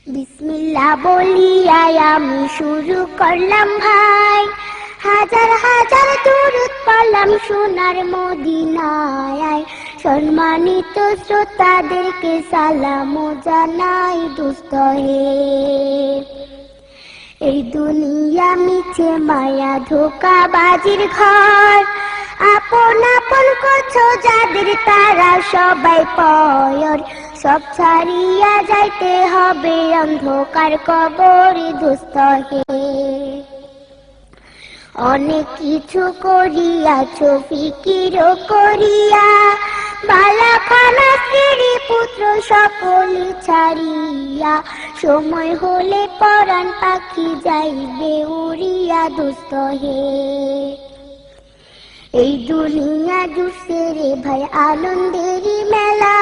বিসমিল্লাহ বলিয়াই আমি শুরু করলাম ভাই, হাজার হাজার দুরূদ পড়লাম সোনার মদিনায়। সম্মানিত শ্রোতাদেরকে সালাম জানাই দোস্ত হে। এই দুনিয়া মিছে মায়া ধোঁকাবাজির ঘর, আপন আপন করছো যাদের তারা সবাই পয়র। সব ছাড়িয়া যাইতে হবে অন্ধকার কবরে দোস্ত হে। অনেক কিছু করিয়াছো ফিকির করিয়া, বালাখানা স্ত্রী পুত্র সকলে ছাড়িয়া। সময় হলে পরাণ পাখি যাইবে উড়িয়া দোস্ত হে। এই দুনিয়া জুড়ছে রে ভাই আনন্দেরই মেলা,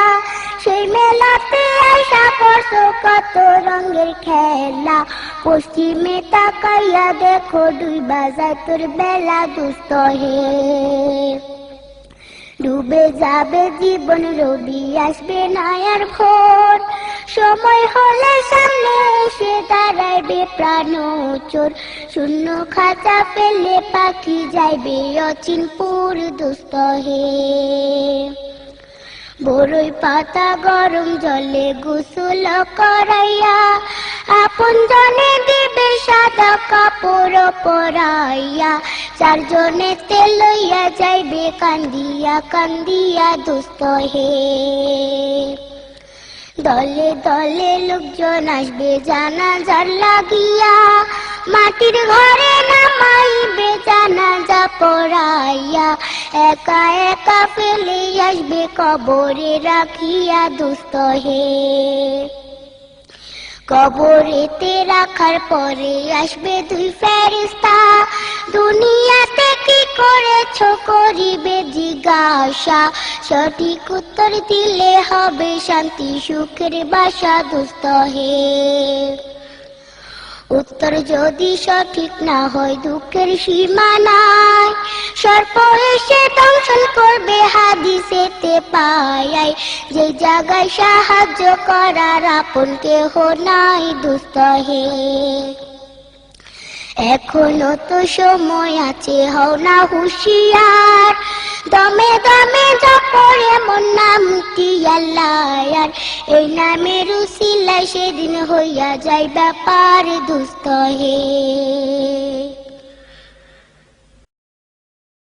সেই মেলাতে আশা করছো কত রঙের খেলা। পশ্চিমে তাকাইয়া দেখো দুই বাজায় তোর বেলা দোস্ত হে। ডুবে যাবে জীবন রবি আসবে না আর ভোর, সময় হলে সামনে এসে দাঁড়াইবে প্রাণচোর। শূন্য খাঁচা পেলে পাখি যাইবে অচিনপুর দোস্ত হে। বড়ই পাতা গরম জলে গোসল করাইয়া, আপন জনে দিবে সাদা কাপড় পরাইয়া। চারজনে তেল লইয়া যাইবে কান্দিয়া কান্দিয়া দোস্ত হে। দলে দলে লোকজন আসবে জানাজার লাগিয়া, মাটির ঘরে নামাইবে জানাজা পড়াইয়া। একা একা ফেলে আসবে কবরে রাখিয়া দোস্ত হে। কবরেতে রাখার পরে আসবে দুই ফেরেশতা, দুনিয়াতে কি করেছো করিবে জিজ্ঞাসা। সঠিক উত্তর দিলে হবে শান্তি সুখের বাসা দোস্ত হে। উত্তর যদি সঠিক না হয় দুঃখের সীমা নাই, সর্প এসে দংশন করবে হাদিসেতে পাই। যে জায়গায় সাহায্য করার আপন কেহ নাই দোস্ত হে। এখনো তো সময় আছে, হও না হুঁশিয়ার, দমে দমে জপরে মন নামটি আল্লাহ। এই নামের উসিলায় সেদিন হইয়া যায় ব্যাপার দোস্ত হে।